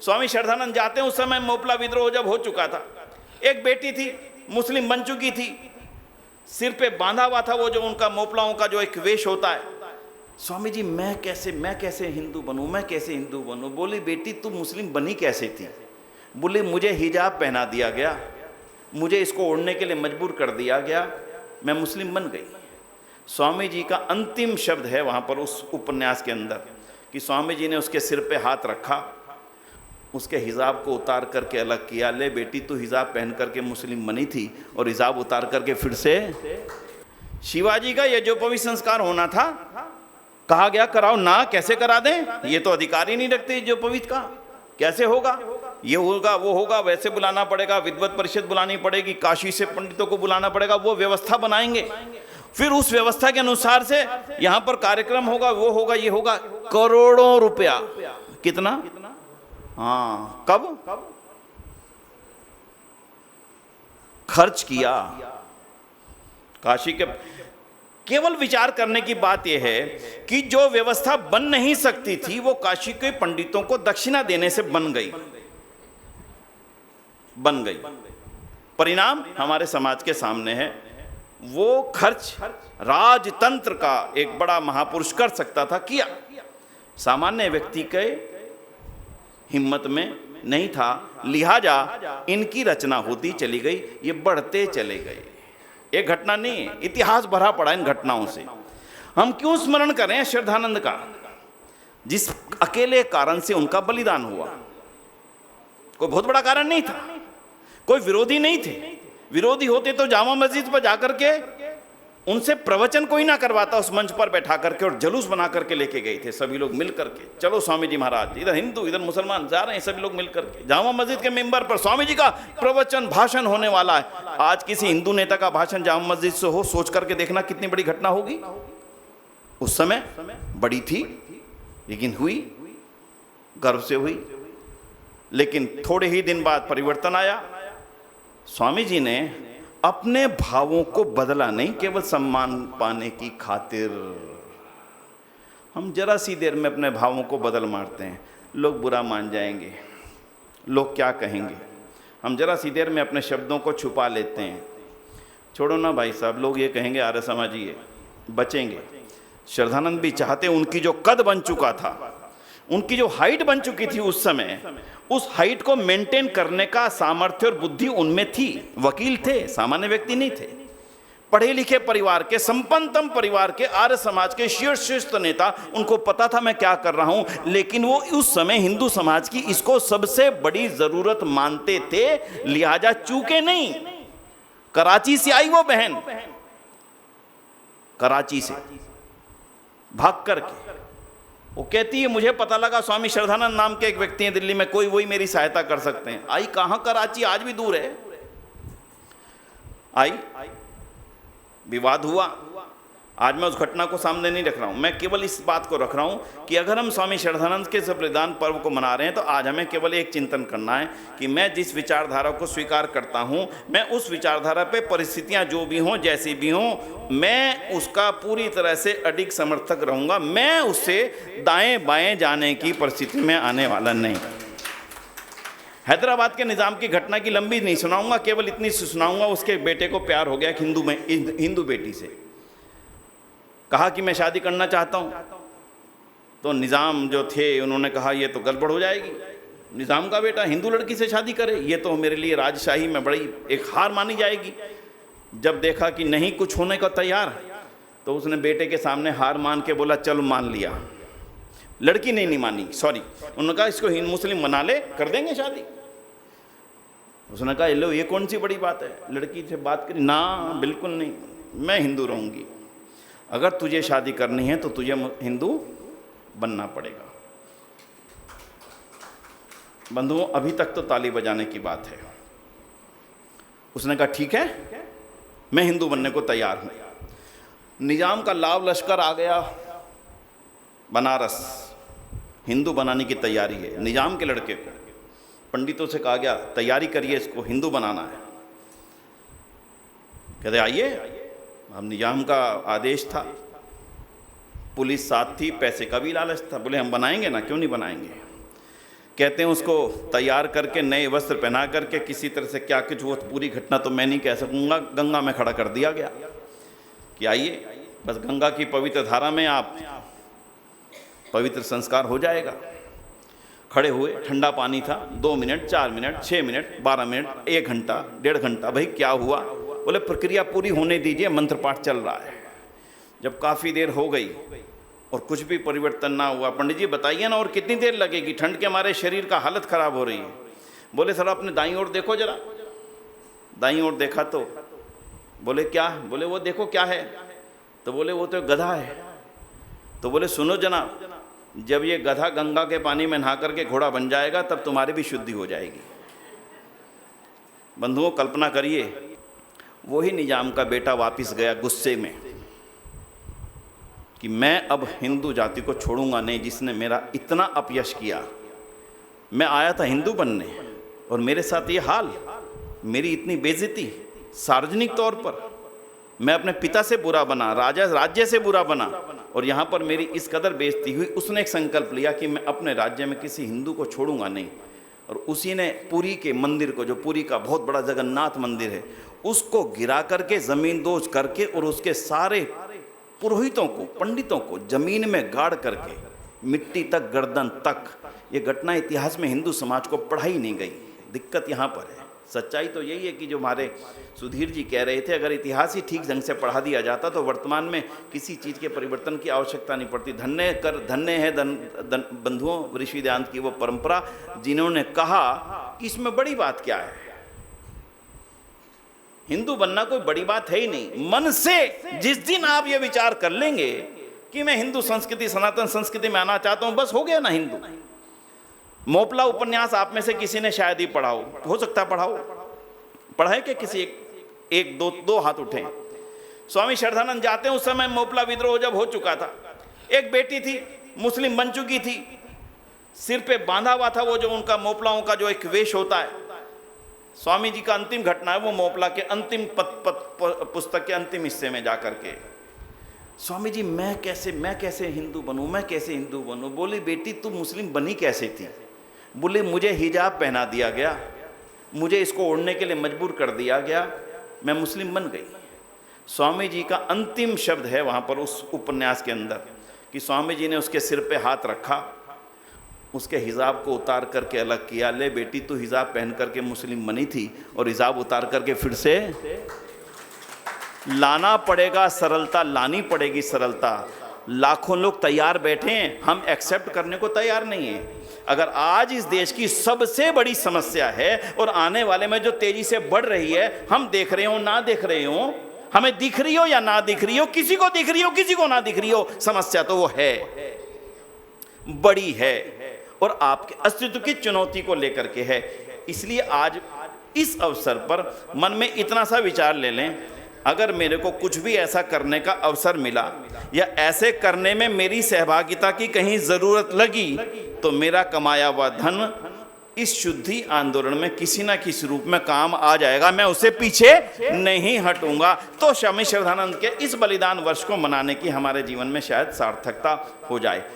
स्वामी श्रद्धानंद जाते हैं, उस समय मोपला विद्रोह जब हो चुका था, एक बेटी थी मुस्लिम बन चुकी थी, सिर पे बांधा हुआ था वो जो उनका मोपलाओं का जो एक वेश होता है। स्वामी जी मैं कैसे हिंदू बनूं, मैं कैसे हिंदू बनूं? बोली बेटी तू मुस्लिम बनी कैसे थी? बोली मुझे हिजाब पहना दिया गया, मुझे इसको ओढ़ने के लिए मजबूर कर दिया गया, मैं मुस्लिम बन गई। स्वामी जी का अंतिम शब्द है वहाँ पर उस उपन्यास के अंदर कि स्वामी जी ने उसके सिर पे हाथ रखा, उसके हिजाब को उतार करके अलग किया, ले बेटी तू हिजाब पहन करके मुस्लिम बनी थी और हिजाब उतार करके फिर से। शिवाजी का ये जो पवित्र संस्कार होना था, कहा गया कराओ ना, कैसे करा दें? ये तो अधिकार ही नहीं रखते जो पवित्र का, कैसे होगा? ये होगा वो होगा, वैसे बुलाना पड़ेगा, विद्वत परिषद बुलानी पड़ेगी, काशी से पंडितों को बुलाना पड़ेगा, वो व्यवस्था बनाएंगे, फिर उस व्यवस्था के अनुसार से यहाँ पर कार्यक्रम होगा, वो होगा, ये होगा। करोड़ों रुपया, कितना? हाँ, कब खर्च किया काशी के। केवल विचार करने की बात यह है कि जो व्यवस्था बन नहीं सकती थी वो काशी के पंडितों को दक्षिणा देने से बन गई। परिणाम हमारे समाज के सामने है। वो खर्च राजतंत्र का एक बड़ा महापुरुष कर सकता था, किया, सामान्य व्यक्ति के हिम्मत में नहीं था, लिहाजा इनकी रचना होती चली गई, ये बढ़ते चले गए। एक घटना नहीं है, इतिहास भरा पड़ा इन घटनाओं से। हम क्यों स्मरण करें श्रद्धानंद का? जिस अकेले कारण से उनका बलिदान हुआ, कोई बहुत बड़ा कारण नहीं था, कोई विरोधी नहीं थे। विरोधी होते तो जामा मस्जिद पर जाकर के उनसे प्रवचन कोई ना करवाता, उस मंच पर बैठा करके और जुलूस बना करके लेके गए थे सभी लोग मिल करके। चलो स्वामी जी महाराज, इधर हिंदू इधर मुसलमान जा रहे हैं, सभी लोग मिल करके जामा मस्जिद के मेंबर पर स्वामी जी का प्रवचन भाषण होने वाला है। आज किसी हिंदू नेता का भाषण जामा मस्जिद से हो, सोच करके देखना कितनी बड़ी घटना होगी। उस समय बड़ी थी, लेकिन हुई, गर्व से हुई। लेकिन थोड़े ही दिन बाद परिवर्तन आया। स्वामी जी ने अपने भावों को बदला नहीं, केवल सम्मान पाने की खातिर। हम जरा सी देर में अपने भावों को बदल मारते हैं, लोग बुरा मान जाएंगे, लोग क्या कहेंगे। हम जरा सी देर में अपने शब्दों को छुपा लेते हैं, छोड़ो ना भाई साहब, लोग ये कहेंगे, आर्य समाजी है, बचेंगे। श्रद्धानंद भी चाहते, उनकी जो कद बन चुका था, उनकी जो हाइट बन चुकी थी उस समय, उस हाइट को मेंटेन करने का सामर्थ्य और बुद्धि उनमें थी। वकील थे, सामान्य व्यक्ति नहीं थे। पढ़े लिखे परिवार के, संपन्नतम परिवार के, आर्य समाज के शीर्षस्थ नेता, उनको पता था मैं क्या कर रहा हूं। लेकिन वो उस समय हिंदू समाज की इसको सबसे बड़ी जरूरत मानते थे, लिहाजा चूके नहीं। कराची से आई वो बहन, कराची से भाग करके, वो कहती है मुझे पता लगा स्वामी श्रद्धानंद नाम के एक व्यक्ति हैं दिल्ली में, कोई वही मेरी सहायता कर सकते हैं। आई कहां? कराची, आज भी दूर है। आई, विवाद हुआ। आज मैं उस घटना को सामने नहीं रख रहा हूं, मैं केवल इस बात को रख रहा हूं कि अगर हम स्वामी श्रद्धानंद के बलिदान पर्व को मना रहे हैं तो आज हमें केवल एक चिंतन करना है कि मैं जिस विचारधारा को स्वीकार करता हूं, मैं उस विचारधारा पे परिस्थितियां जो भी हों, जैसी भी हों, मैं उसका पूरी तरह से अडिग समर्थक रहूंगा। मैं उससे दाएं बाएं जाने की परिस्थिति में आने वाला नहीं। हैदराबाद के निज़ाम की घटना की लंबी नहीं सुनाऊंगा, केवल इतनी सुनाऊंगा, उसके बेटे को प्यार हो गया हिंदू बेटी से। कहा कि मैं शादी करना चाहता हूं, तो निज़ाम जो थे उन्होंने कहा ये तो गड़बड़ हो जाएगी, निज़ाम का बेटा हिंदू लड़की से शादी करे, ये तो मेरे लिए राजशाही में बड़ी एक हार मानी जाएगी। जब देखा कि नहीं कुछ होने का तैयार, तो उसने बेटे के सामने हार मान के बोला चलो मान लिया। लड़की ने नहीं मानी, सॉरी, उन्होंने कहा इसको हिंदू मुस्लिम बना ले, कर देंगे शादी। उसने कहा लो ये कौन सी बड़ी बात है, लड़की से बात करी ना, बिल्कुल नहीं, मैं हिंदू रहूंगी। अगर तुझे शादी करनी है तो तुझे हिंदू बनना पड़ेगा। बंधुओं, अभी तक तो ताली बजाने की बात है। उसने कहा ठीक है, मैं हिंदू बनने को तैयार हूं। निजाम का लाव लश्कर आ गया बनारस, हिंदू बनाने की तैयारी है। निजाम के लड़के को पंडितों से कहा गया तैयारी करिए, इसको हिंदू बनाना है। कहते आइए, हम निजाम का आदेश था, पुलिस साथ थी, पैसे का भी लालच था। बोले हम बनाएंगे ना, क्यों नहीं बनाएंगे। कहते हैं उसको तैयार करके नए वस्त्र पहना करके किसी तरह से क्या कुछ, वो पूरी घटना तो मैं नहीं कह सकूँगा, गंगा में खड़ा कर दिया गया कि आइए बस गंगा की पवित्र धारा में आप पवित्र संस्कार हो जाएगा। खड़े हुए, ठंडा पानी था, 2 मिनट, 4 मिनट, 6 मिनट, 12 मिनट, 1 घंटा, 1.5 घंटा, भाई क्या हुआ? बोले प्रक्रिया पूरी होने दीजिए, मंत्र पाठ चल रहा है। जब काफ़ी देर हो गई और कुछ भी परिवर्तन ना हुआ, पंडित जी बताइए ना और कितनी देर लगेगी, ठंड के हमारे शरीर का हालत ख़राब हो रही है। बोले सर अपने दाईं ओर देखो जरा। दाईं ओर देखा तो बोले क्या? बोले वो देखो क्या है? तो बोले वो तो गधा है। तो बोले सुनो जनाब, जब ये गधा गंगा के पानी में नहा करके घोड़ा बन जाएगा तब तुम्हारी भी शुद्धि हो जाएगी। बंधुओं कल्पना करिए, वही निजाम का बेटा वापस गया गुस्से में कि मैं अब हिंदू जाति को छोड़ूंगा नहीं, जिसने मेरा इतना अपयश किया। मैं आया था हिंदू बनने और मेरे साथ ये हाल, मेरी इतनी बेइज्जती सार्वजनिक तौर पर। मैं अपने पिता से बुरा बना, राज्य से बुरा बना और यहाँ पर मेरी इस कदर बेइज्जती हुई। उसने एक संकल्प लिया कि मैं अपने राज्य में किसी हिंदू को छोड़ूंगा नहीं, और उसी ने पुरी के मंदिर को, जो पुरी का बहुत बड़ा जगन्नाथ मंदिर है, उसको गिरा करके ज़मीन दोज करके और उसके सारे पुरोहितों को, पंडितों को ज़मीन में गाड़ करके मिट्टी तक, गर्दन तक। ये घटना इतिहास में हिंदू समाज को पढ़ाई नहीं गई। दिक्कत यहाँ पर है। सच्चाई तो यही है कि जो हमारे सुधीर जी कह रहे थे, अगर इतिहास ही ठीक ढंग से पढ़ा दिया जाता तो वर्तमान में किसी चीज़ के परिवर्तन की आवश्यकता नहीं पड़ती। धन्य है बंधुओं ऋषि दयानंद की वो परंपरा, जिन्होंने कहा कि इसमें बड़ी बात क्या है, हिंदू बनना कोई बड़ी बात है ही नहीं। मन से जिस दिन आप ये विचार कर लेंगे कि मैं हिंदू संस्कृति, सनातन संस्कृति में आना चाहता हूं, बस हो गया ना हिंदू। मोपला उपन्यास आप में से किसी ने शायद ही पढ़ा हो सकता है पढ़ा है कि किसी एक दो हाथ उठे। स्वामी श्रद्धानंद जाते हैं, उस समय मोपला विद्रोह जब हो चुका था, एक बेटी थी, मुस्लिम बन चुकी थी, सिर पे बांधा हुआ था वो जो उनका मोपलाओं का जो एक वेश होता है। स्वामी जी का अंतिम घटना है वो मोपला के अंतिम पुस्तक के अंतिम हिस्से में जाकर के, स्वामी जी मैं कैसे हिंदू बनूं। बोली बेटी तू मुस्लिम बनी कैसे थी? बोले मुझे हिजाब पहना दिया गया, मुझे इसको ओढ़ने के लिए मजबूर कर दिया गया, मैं मुस्लिम बन गई। स्वामी जी का अंतिम शब्द है वहाँ पर उस उपन्यास के अंदर कि स्वामी जी ने उसके सिर पे हाथ रखा, उसके हिजाब को उतार करके अलग किया। ले बेटी तू हिजाब पहन करके मुस्लिम बनी थी और हिजाब उतार करके फिर से लाना पड़ेगा सरलता, लानी पड़ेगी सरलता। लाखों लोग तैयार बैठे हैं, हम एक्सेप्ट करने को तैयार नहीं है। अगर आज इस देश की सबसे बड़ी समस्या है और आने वाले में जो तेजी से बढ़ रही है, हम देख रहे हो ना देख रहे हो, हमें दिख रही हो या ना दिख रही हो, किसी को दिख रही हो किसी को ना दिख रही हो, समस्या तो वो है, बड़ी है और आपके अस्तित्व की चुनौती को लेकर के है। इसलिए आज इस अवसर पर मन में इतना सा विचार ले लें, अगर मेरे को कुछ भी ऐसा करने का अवसर मिला या ऐसे करने में मेरी सहभागिता की कहीं ज़रूरत लगी तो मेरा कमाया हुआ धन इस शुद्धि आंदोलन में किसी ना किसी रूप में काम आ जाएगा, मैं उससे पीछे नहीं हटूंगा। तो स्वामी श्रद्धानंद के इस बलिदान वर्ष को मनाने की हमारे जीवन में शायद सार्थकता हो जाए।